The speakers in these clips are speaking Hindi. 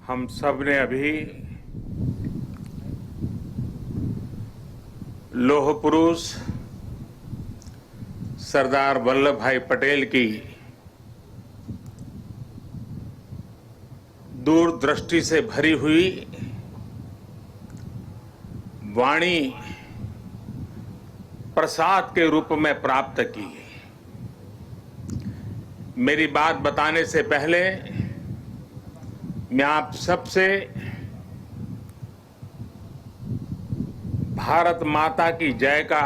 हम सब ने अभी लौह पुरुष सरदार वल्लभ भाई पटेल की दूरदृष्टि से भरी हुई वाणी प्रसाद के रूप में प्राप्त की। मेरी बात बताने से पहले मैं आप सबसे भारत माता की जय का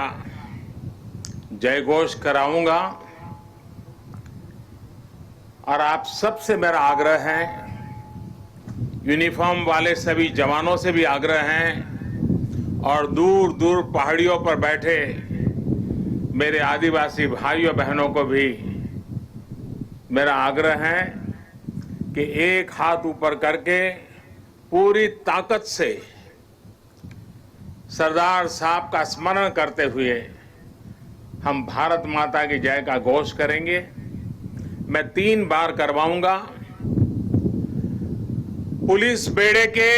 जयघोष कराऊंगा और आप सबसे मेरा आग्रह है, यूनिफॉर्म वाले सभी जवानों से भी आग्रह है और दूर दूर पहाड़ियों पर बैठे मेरे आदिवासी भाइयों बहनों को भी मेरा आग्रह है कि एक हाथ ऊपर करके पूरी ताकत से सरदार साहब का स्मरण करते हुए हम भारत माता की जय का घोष करेंगे। मैं 3 बार करवाऊंगा। पुलिस बेड़े के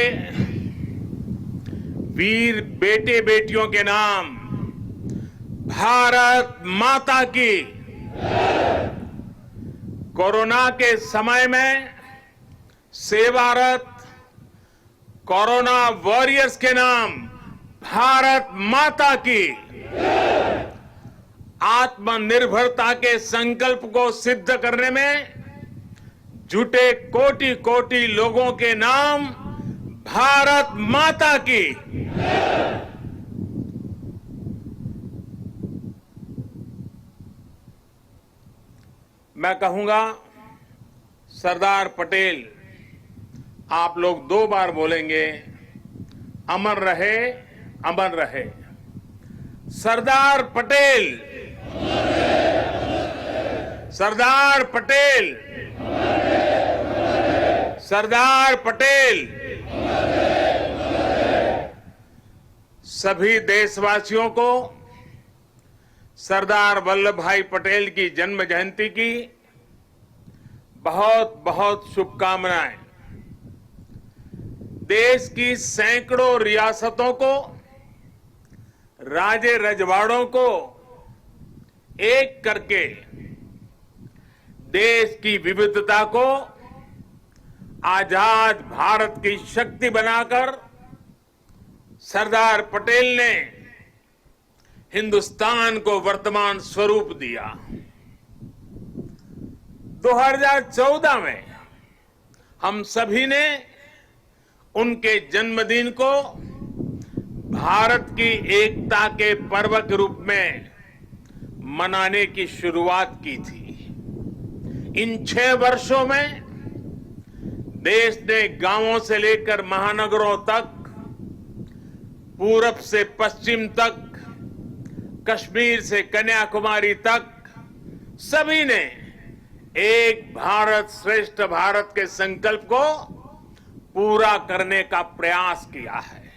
वीर बेटे बेटियों के नाम भारत माता की। कोरोना के समय में सेवारत कोरोना वॉरियर्स के नाम भारत माता की। आत्मनिर्भरता के संकल्प को सिद्ध करने में जुटे कोटि कोटि लोगों के नाम भारत माता की। मैं कहूंगा, सरदार पटेल, आप लोग 2 बार बोलेंगे, अमर रहे, अमर रहे। सरदार पटेल, सरदार पटेल, सरदार पटेल। सभी देशवासियों को सरदार वल्लभ भाई पटेल की जन्म जयंती की बहुत बहुत शुभकामनाएं। देश की सैकड़ों रियासतों को, राजे रजवाड़ों को एक करके देश की विविधता को आजाद भारत की शक्ति बनाकर सरदार पटेल ने हिंदुस्तान को वर्तमान स्वरूप दिया। 2014 में हम सभी ने उनके जन्मदिन को भारत की एकता के पर्व के रूप में मनाने की शुरुआत की थी। इन 6 वर्षों में देश ने गांवों से लेकर महानगरों तक, पूरब से पश्चिम तक, कश्मीर से कन्याकुमारी तक सभी ने एक भारत श्रेष्ठ भारत के संकल्प को पूरा करने का प्रयास किया है।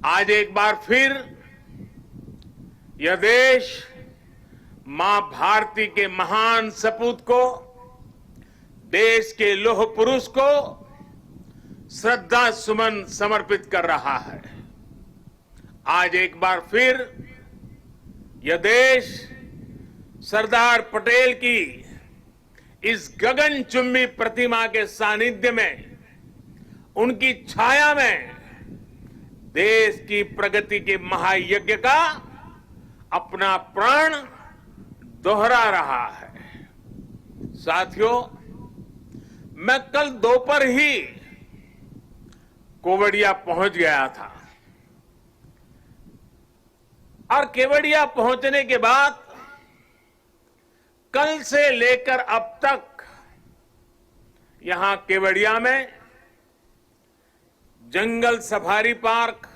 आज एक बार फिर यह देश मां भारती के महान सपूत को, देश के लौह पुरुष को श्रद्धा सुमन समर्पित कर रहा है। आज एक बार फिर यह देश सरदार पटेल की इस गगनचुंबी प्रतिमा के सानिध्य में, उनकी छाया में देश की प्रगति के महायज्ञ का अपना प्राण दोहरा रहा है। साथियों, मैं कल दोपहर ही केवड़िया पहुंच गया था और केवड़िया पहुंचने के बाद कल से लेकर अब तक यहां केवड़िया में जंगल सफारी पार्क,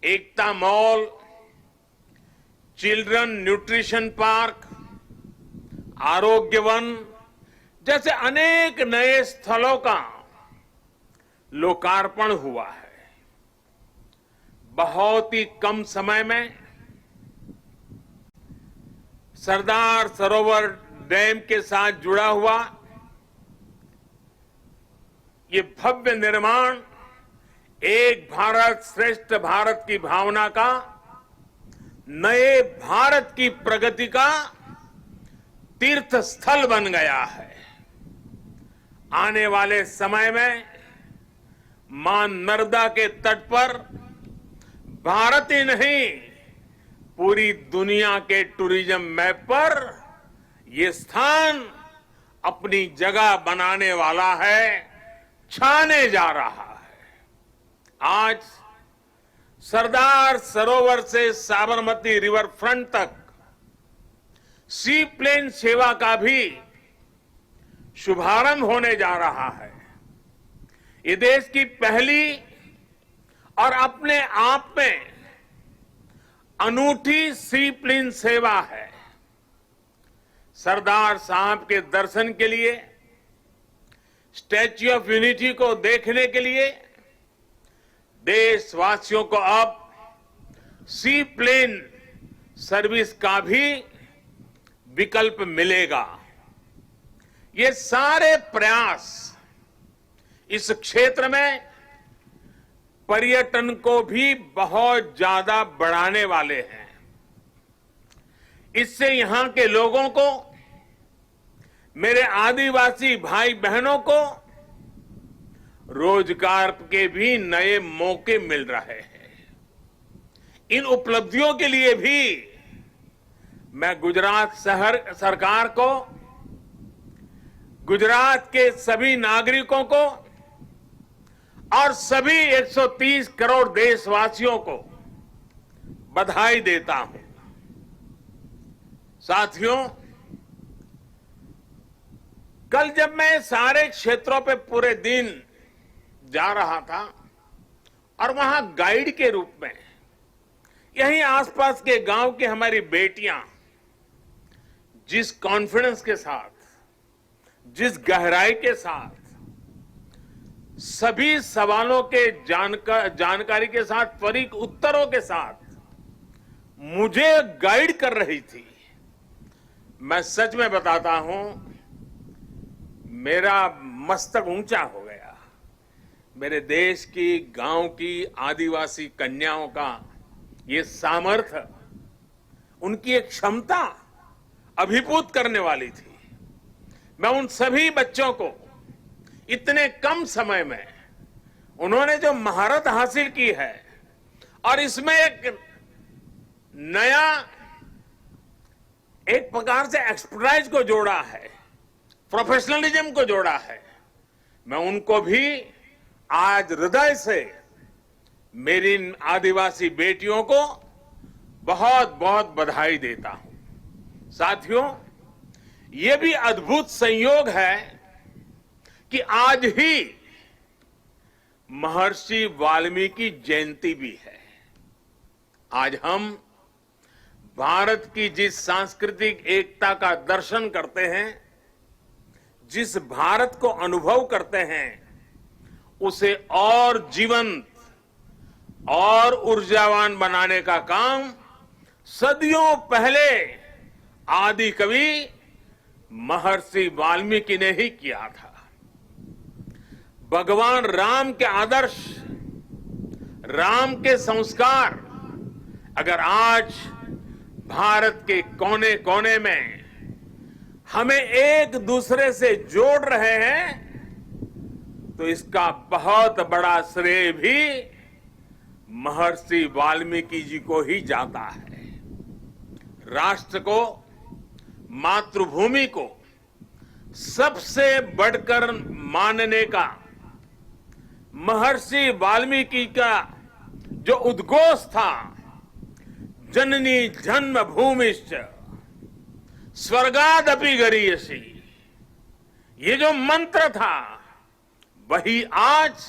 एकता मॉल, चिल्ड्रन न्यूट्रिशन पार्क, आरोग्य वन जैसे अनेक नए स्थलों का लोकार्पण हुआ है। बहुत ही कम समय में सरदार सरोवर डैम के साथ जुड़ा हुआ ये भव्य निर्माण एक भारत श्रेष्ठ भारत की भावना का, नए भारत की प्रगति का तीर्थ स्थल बन गया है। आने वाले समय में मां नर्मदा के तट पर भारत ही नहीं, पूरी दुनिया के टूरिज्म मैप पर ये स्थान अपनी जगह बनाने वाला है, छाने जा रहा है। आज सरदार सरोवर से साबरमती रिवर फ्रंट तक सी प्लेन सेवा का भी शुभारंभ होने जा रहा है। ये देश की पहली और अपने आप में अनूठी सी प्लेन सेवा है। सरदार साहब के दर्शन के लिए, स्टैच्यू ऑफ यूनिटी को देखने के लिए देशवासियों को अब सी प्लेन सर्विस का भी विकल्प मिलेगा। ये सारे प्रयास इस क्षेत्र में पर्यटन को भी बहुत ज्यादा बढ़ाने वाले हैं। इससे यहां के लोगों को, मेरे आदिवासी भाई बहनों को रोजगार के भी नए मौके मिल रहे हैं। इन उपलब्धियों के लिए भी मैं गुजरात सरकार को, गुजरात के सभी नागरिकों को और सभी 130 करोड़ देशवासियों को बधाई देता हूं। साथियों, कल जब मैं सारे क्षेत्रों पे पूरे दिन जा रहा था और वहां गाइड के रूप में यहीं आसपास के गांव की हमारी बेटियां जिस कॉन्फिडेंस के साथ, जिस गहराई के साथ, सभी सवालों के जानकारी के साथ, त्वरित उत्तरों के साथ मुझे गाइड कर रही थी, मैं सच में बताता हूं, मेरा मस्तक ऊंचा हो गया। मेरे देश की, गांव की आदिवासी कन्याओं का ये सामर्थ्य, उनकी एक क्षमता अभिभूत करने वाली थी। मैं उन सभी बच्चों को इतने कम समय में उन्होंने जो महारत हासिल की है और इसमें एक नया, एक प्रकार से एक्सपर्टाइज को जोड़ा है, प्रोफेशनलिज्म को जोड़ा है, मैं उनको भी आज हृदय से मेरी इन आदिवासी बेटियों को बहुत बहुत बधाई देता हूं। साथियों, ये भी अद्भुत संयोग है कि आज ही महर्षि वाल्मीकि जयंती भी है। आज हम भारत की जिस सांस्कृतिक एकता का दर्शन करते हैं, जिस भारत को अनुभव करते हैं, उसे और जीवंत और ऊर्जावान बनाने का काम सदियों पहले आदि कवि महर्षि वाल्मीकि ने ही किया था। भगवान राम के आदर्श, राम के संस्कार अगर आज भारत के कोने कोने में हमें एक दूसरे से जोड़ रहे हैं, तो इसका बहुत बड़ा श्रेय भी महर्षि वाल्मीकि जी को ही जाता है। राष्ट्र को, मातृभूमि को सबसे बढ़कर मानने का महर्षि वाल्मीकि का जो उद्घोष था, जननी जन्म भूमिश्च स्वर्गादपि गरीयसी, ये जो मंत्र था, वही आज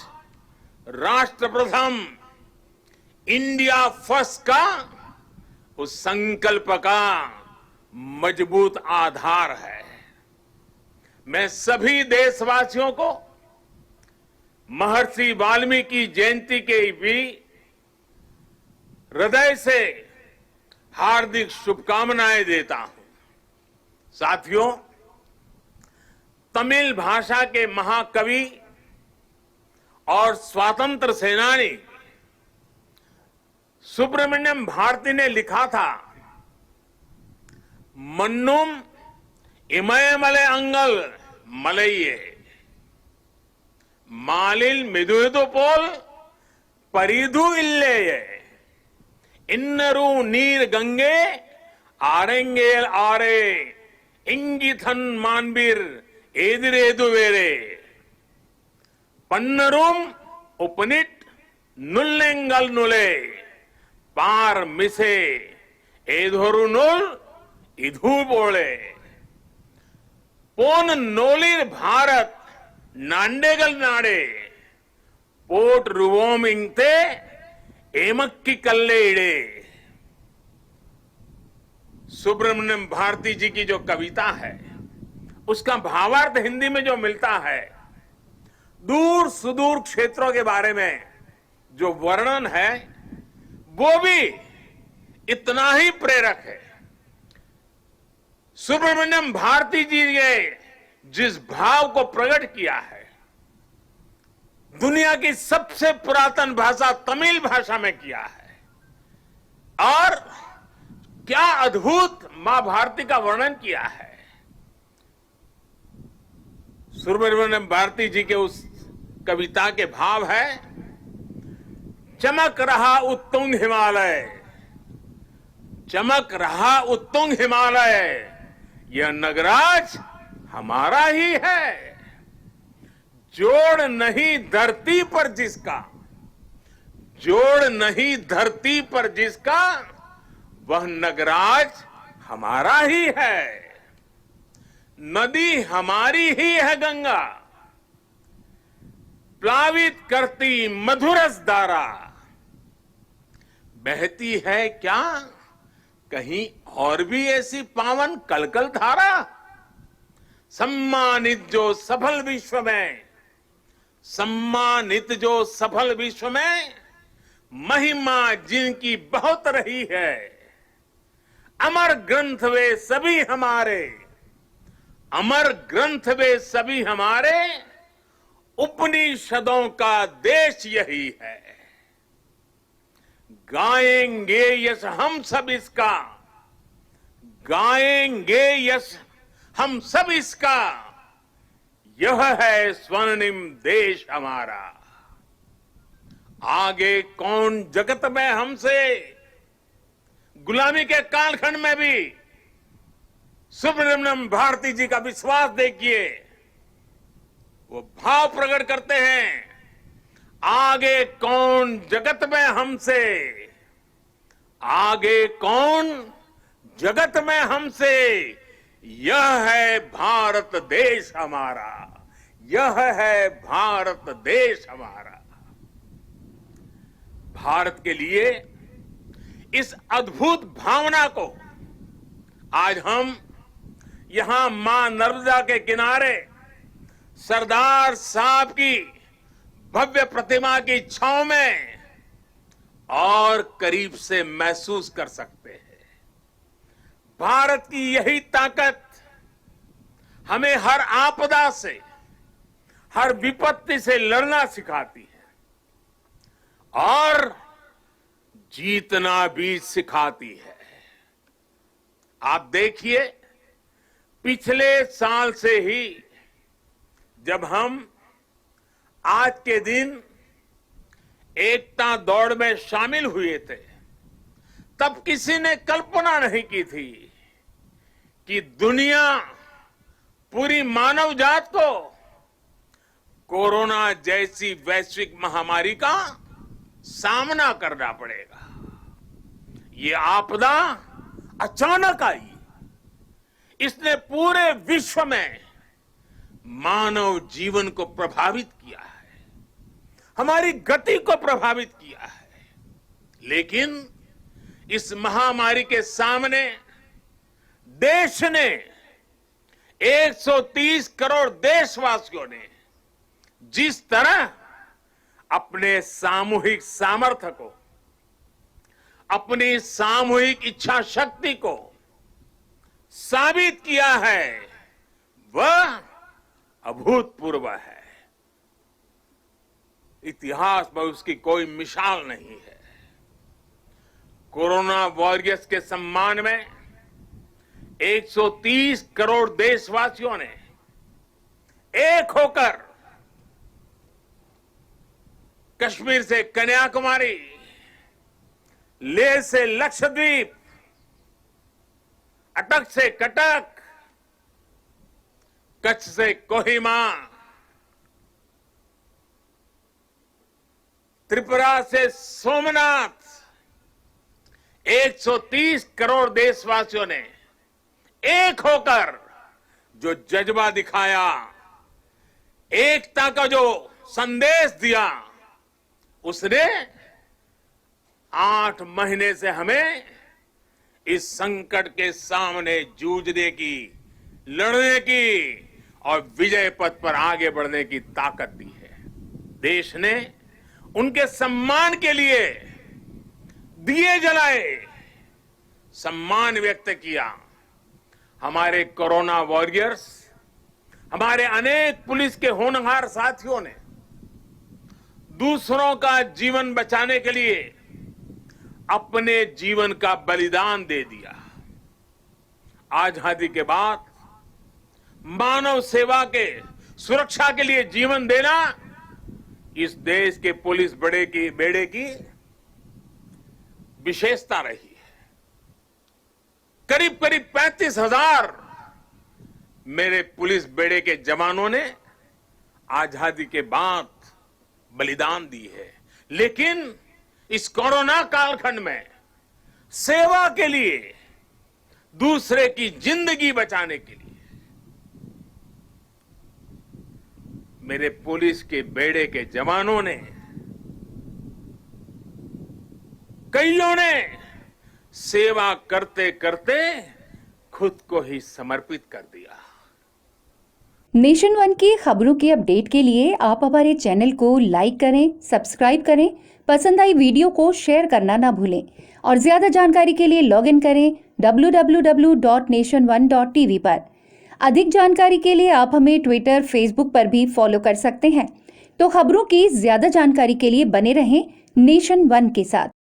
राष्ट्र प्रथम, इंडिया फर्स्ट का उस संकल्प का मजबूत आधार है। मैं सभी देशवासियों को महर्षि वाल्मीकि जयंती के भी हृदय से हार्दिक शुभकामनाएं देता हूं। साथियों, तमिल भाषा के महाकवि और स्वातंत्र सेनानी सुब्रमण्यम भारती ने लिखा था, मन्नुम इमयमले अंगल मलइये मालिल मिदुयदु पोल परिधु इल्लेये इन्नरू नीर गंगे आरेंगेल आरे इंगिथन मानबीर एदिरेदु वेरे पन्नरूम उपनिट नुल्लेंगल नुले पार मिसे एधोरु नुल इधु बोले पोन नोलिर भारत नांडेगल नाडे पोट रुवोम इंगते एमक्की कल्ले इड़े। सुब्रमण्यम भारती जी की जो कविता है उसका भावार्थ हिंदी में जो मिलता है, दूर सुदूर क्षेत्रों के बारे में जो वर्णन है वो भी इतना ही प्रेरक है। सुब्रमण्यम भारती जी ने जिस भाव को प्रकट किया है, दुनिया की सबसे पुरातन भाषा तमिल भाषा में किया है, और क्या अद्भुत मां भारती का वर्णन किया है। सुब्रमण्यम भारती जी के उस कविता के भाव है, चमक रहा उत्तुंग हिमालय, चमक रहा उत्तुंग हिमालय, यह नगराज हमारा ही है। जोड़ नहीं धरती पर जिसका, जोड़ नहीं धरती पर जिसका, वह नगराज हमारा ही है। नदी हमारी ही है गंगा, प्लावित करती मधुरस धारा, बहती है क्या कहीं और भी ऐसी पावन कलकल धारा। सम्मानित जो सफल विश्व में, सम्मानित जो सफल विश्व में, महिमा जिनकी बहुत रही है। अमर ग्रंथ वे सभी हमारे, अमर ग्रंथ वे सभी हमारे, उपनिषदों का देश यही है। गाएंगे यश हम सब इसका, गाएंगे यश हम सब इसका, यह है स्वर्णिम देश हमारा। आगे कौन जगत में हमसे, गुलामी के कालखंड में भी सुब्रमण्यम भारती जी का विश्वास देखिए, वो भाव प्रकट करते हैं, आगे कौन जगत में हमसे, आगे कौन जगत में हमसे, यह है भारत देश हमारा, यह है भारत देश हमारा। भारत के लिए इस अद्भुत भावना को आज हम यहां मां नर्मदा के किनारे सरदार साहब की भव्य प्रतिमा की छांव में और करीब से महसूस कर सकते हैं। भारत की यही ताकत हमें हर आपदा से, हर विपत्ति से लड़ना सिखाती है और जीतना भी सिखाती है। आप देखिए, पिछले साल से ही जब हम आज के दिन एकता दौड़ में शामिल हुए थे, तब किसी ने कल्पना नहीं की थी कि दुनिया, पूरी मानव जात को कोरोना जैसी वैश्विक महामारी का सामना करना पड़ेगा। ये आपदा अचानक आई, इसने पूरे विश्व में मानव जीवन को प्रभावित किया है, हमारी गति को प्रभावित किया है। लेकिन इस महामारी के सामने देश ने, 130 करोड़ देशवासियों ने जिस तरह अपने सामूहिक सामर्थ्य को, अपनी सामूहिक इच्छा शक्ति को साबित किया है, वह अभूतपूर्व है। इतिहास में उसकी कोई मिसाल नहीं है। कोरोना वॉरियर्स के सम्मान में 130 करोड़ देशवासियों ने एक होकर कश्मीर से कन्याकुमारी, लेह से लक्षद्वीप, अटक से कटक, कच्छ से कोहिमा, त्रिपुरा से सोमनाथ, 130 करोड़ देशवासियों ने एक होकर जो जज्बा दिखाया, एकता का जो संदेश दिया, उसने 8 महीने से हमें इस संकट के सामने जूझने की, लड़ने की और विजय पथ पर आगे बढ़ने की ताकत दी है। देश ने उनके सम्मान के लिए दिए जलाए, सम्मान व्यक्त किया। हमारे कोरोना वॉरियर्स, हमारे अनेक पुलिस के होनहार साथियों ने दूसरों का जीवन बचाने के लिए अपने जीवन का बलिदान दे दिया। आजादी के बाद मानव सेवा के, सुरक्षा के लिए जीवन देना इस देश के पुलिस बेड़े की विशेषता रही है। करीब 35,000 मेरे पुलिस बेड़े के जवानों ने आजादी के बाद बलिदान दी है, लेकिन इस कोरोना कालखंड में सेवा के लिए, दूसरे की जिंदगी बचाने के लिए मेरे पुलिस के बेड़े के जवानों ने, कईयों ने सेवा करते करते खुद को ही समर्पित कर दिया। नेशन वन की खबरों की अपडेट के लिए आप हमारे चैनल को लाइक करें, सब्सक्राइब करें, पसंद आई वीडियो को शेयर करना ना भूलें और ज्यादा जानकारी के लिए लॉग इन करें www.nation1.tv पर। अधिक जानकारी के लिए आप हमें ट्विटर, फेसबुक पर भी फॉलो कर सकते हैं। तो खबरों की ज्यादा जानकारी के लिए बने रहें नेशन वन के साथ।